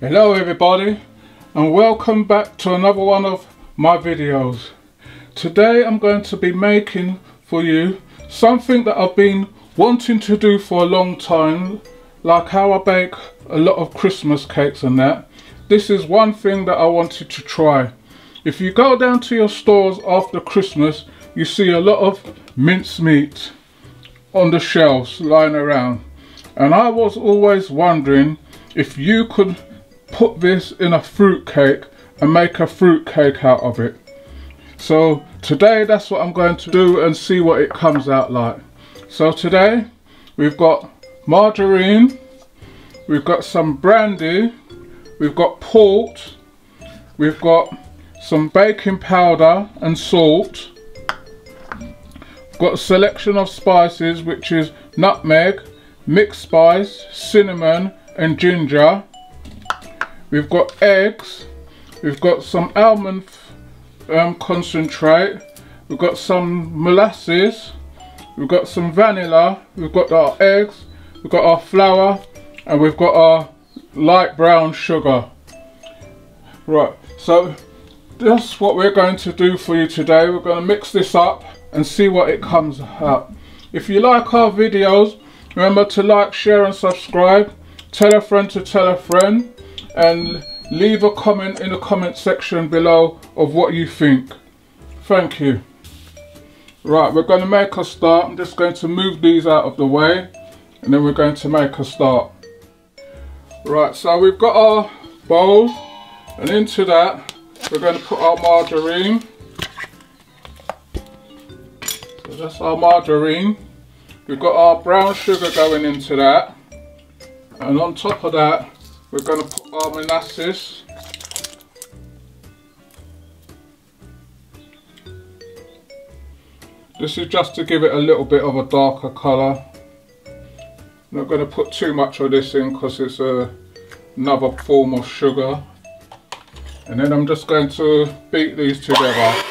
Hello everybody, and welcome back to another one of my videos. Today I'm going to be making for you something that I've been wanting to do for a long time, like how I bake a lot of Christmas cakes and that. This is one thing that I wanted to try. If you go down to your stores after Christmas, you see a lot of mincemeat on the shelves lying around, and I was always wondering if you could put this in a fruit cake and make a fruit cake out of it. So today that's what I'm going to do and see what it comes out like. So today we've got margarine, we've got some brandy, we've got port, we've got some baking powder and salt, we've got a selection of spices which is nutmeg, mixed spice, cinnamon and ginger. We've got eggs, we've got some almond concentrate, we've got some molasses, we've got some vanilla, we've got our eggs, we've got our flour, and we've got our light brown sugar. Right, so that's what we're going to do for you today. We're going to mix this up and see what it comes out. If you like our videos, remember to like, share and subscribe. Tell a friend to tell a friend. And leave a comment in the comment section below of what you think. Thank you. Right, we're going to make a start. I'm just going to move these out of the way and then we're going to make a start. Right, so we've got our bowl, and into that we're going to put our margarine. So that's our margarine. We've got our brown sugar going into that, and on top of that we're going to put our molasses. This is just to give it a little bit of a darker colour. I'm not going to put too much of this in because it's another form of sugar. And then I'm just going to beat these together.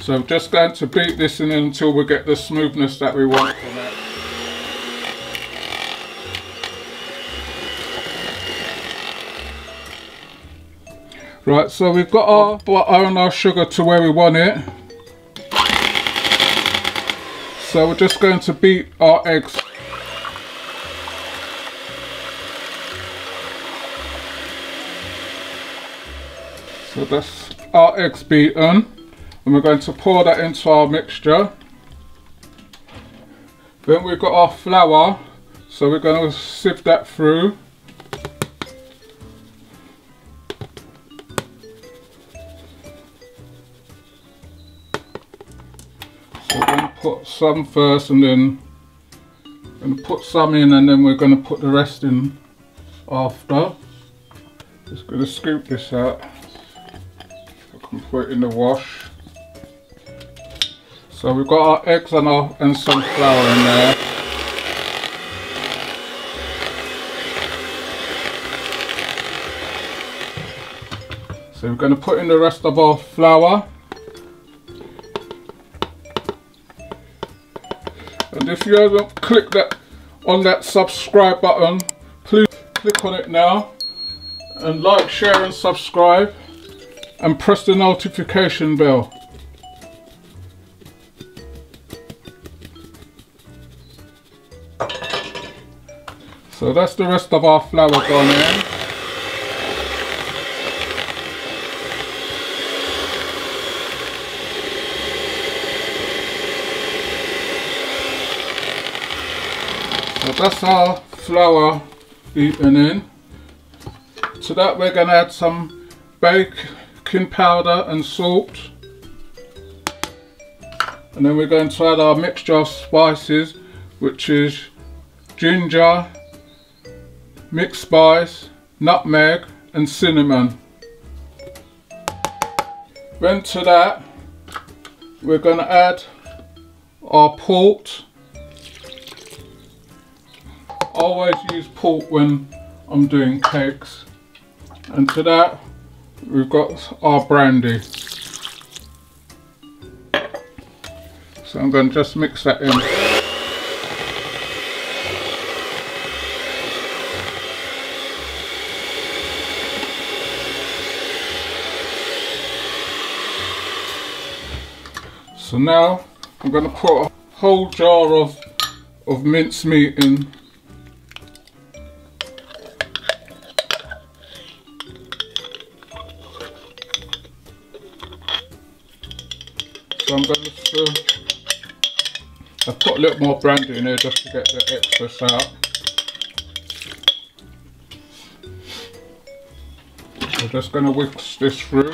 So I'm just going to beat this in until we get the smoothness that we want from it. Right, so we've got our butter and our sugar to where we want it. So we're just going to beat our eggs. So that's our eggs beaten. And we're going to pour that into our mixture. Then we've got our flour, so we're going to sieve that through. So we're going to put some first and then we're going to put some in, and then we're going to put the rest in after. Just going to scoop this out. I can put it in the wash. So we've got our eggs and some flour in there. So we're going to put in the rest of our flour. And if you haven't clicked on that subscribe button, please click on it now. And like, share and subscribe. And press the notification bell. So that's the rest of our flour gone in. So that's our flour beaten in. To that we're going to add some baking powder and salt. And then we're going to add our mixture of spices, which is ginger, mixed spice, nutmeg and cinnamon. Then to that we're going to add our port, always use port when I'm doing cakes. And to that we've got our brandy. So I'm going to just mix that in. So now I'm going to put a whole jar of mincemeat in. So I'm going to I put a little more brandy in there just to get the excess out. We're just going to whisk this through.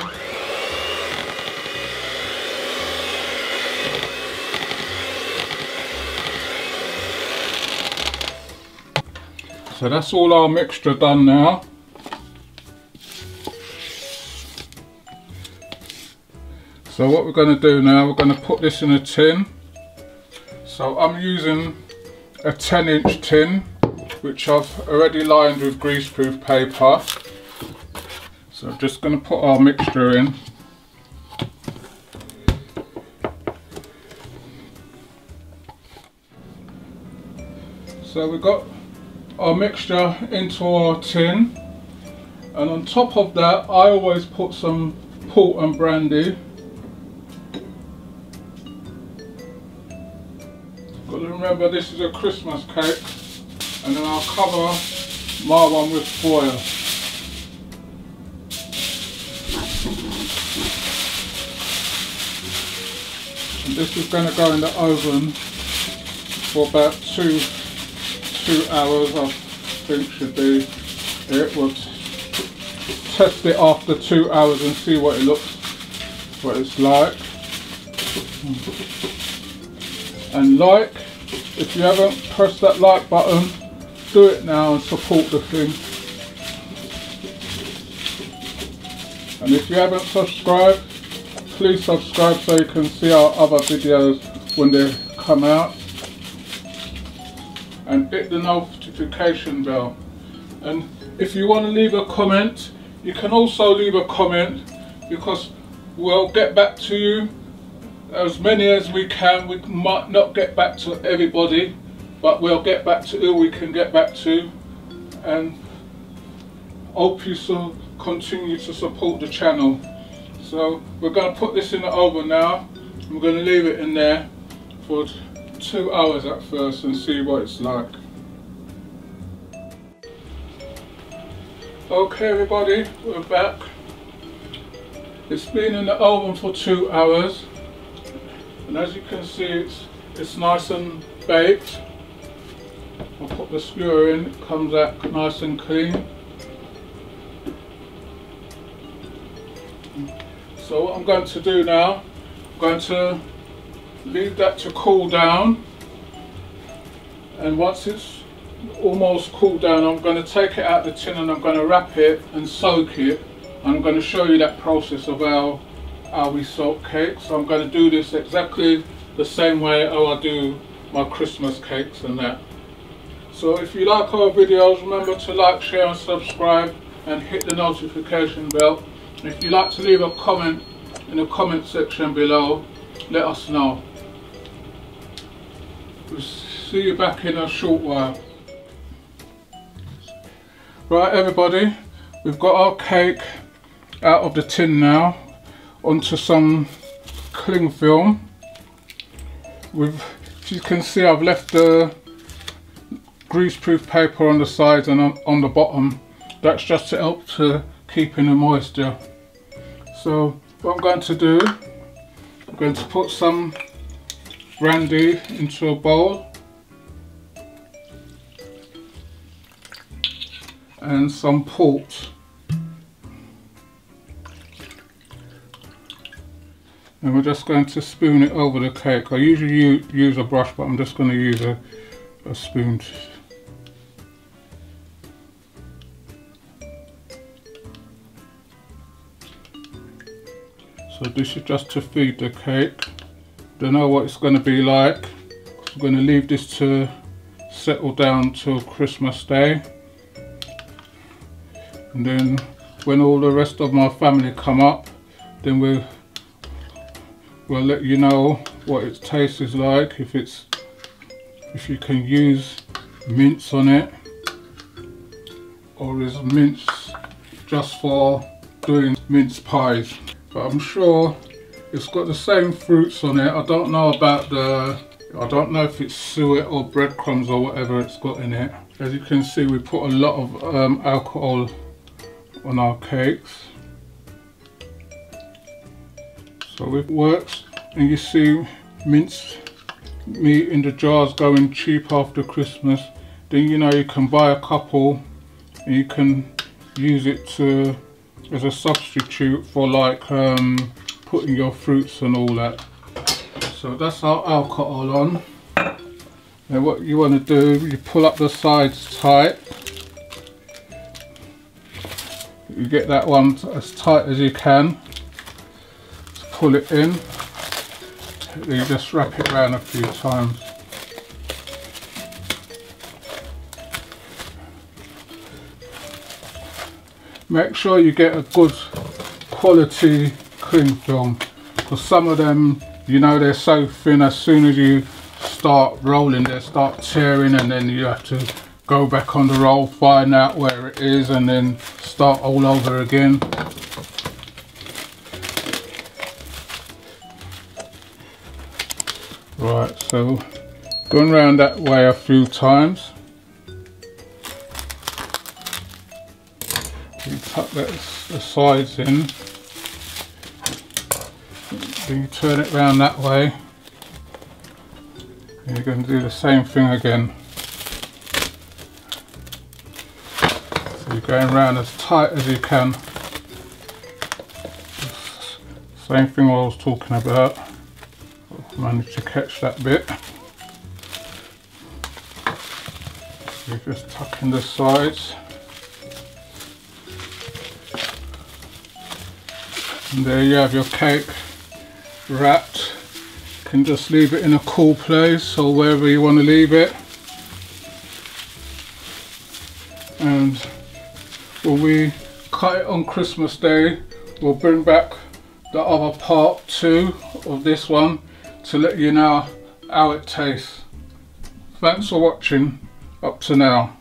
So that's all our mixture done now. So what we're going to do now, we're going to put this in a tin. So I'm using a 10-inch tin, which I've already lined with greaseproof paper. So I'm just going to put our mixture in. So we've got our mixture into our tin, and on top of that I always put some port and brandy. Got to remember this is a Christmas cake, and then I'll cover my one with foil. And this is going to go in the oven for about two hours, I think should be it. We'll test it after 2 hours and see what it's like. And if you haven't pressed that like button, do it now and support the thing. And if you haven't subscribed, please subscribe so you can see our other videos when they come out. And hit the notification bell. And if you want to leave a comment, you can also leave a comment, because we'll get back to you as many as we can. We might not get back to everybody, but we'll get back to who we can get back to, and hope you continue to support the channel. So we're going to put this in the oven now. We're going to leave it in there for 2 hours at first and see what it's like. Okay everybody, we're back. It's been in the oven for 2 hours, and as you can see it's nice and baked. I'll put the skewer in, it comes out nice and clean. So what I'm going to do now, I'm going to leave that to cool down, and once it's almost cooled down I'm going to take it out of the tin and I'm going to wrap it and soak it. I'm going to show you that process of how we soak cakes. So I'm going to do this exactly the same way how I do my Christmas cakes and that. So if you like our videos, remember to like, share and subscribe, and hit the notification bell. And if you'd like to leave a comment in the comment section below, let us know. We'll see you back in a short while. Right everybody, we've got our cake out of the tin now onto some cling film. As you can see, I've left the greaseproof paper on the sides and on the bottom. That's just to help to keep in the moisture. So what I'm going to do, I'm going to put some brandy into a bowl and some port, and we're just going to spoon it over the cake. I usually use a brush, but I'm just going to use a spoon. So this is just to feed the cake. Don't know what it's going to be like. We're going to leave this to settle down till Christmas Day, and then when all the rest of my family come up, then we'll let you know what its taste is like, if you can use mince on it, or is mince just for doing mince pies. But I'm sure it's got the same fruits on it. I don't know about I don't know if it's suet or breadcrumbs or whatever it's got in it. As you can see, we put a lot of alcohol on our cakes. So it works, and you see mince meat in the jars going cheap after Christmas. Then you know you can buy a couple and you can use it as a substitute for like putting your fruits and all that. So that's our alcohol on. Now what you want to do, you pull up the sides tight. You get that one as tight as you can. Just pull it in. You just wrap it around a few times. Make sure you get a good quality cling film, because some of them, you know, they're so thin, as soon as you start rolling they start tearing, and then you have to go back on the roll, find out where it is, and then start all over again. Right, so going around that way a few times. You tuck the sides in, then you turn it round that way, and you're going to do the same thing again. So you're going round as tight as you can. Same thing what I was talking about. I managed to catch that bit. You just tuck in the sides. And there you have your cake wrapped. You can just leave it in a cool place or wherever you want to leave it. And when we cut it on Christmas Day, we'll bring back the other part 2 of this one to let you know how it tastes. Thanks for watching up to now.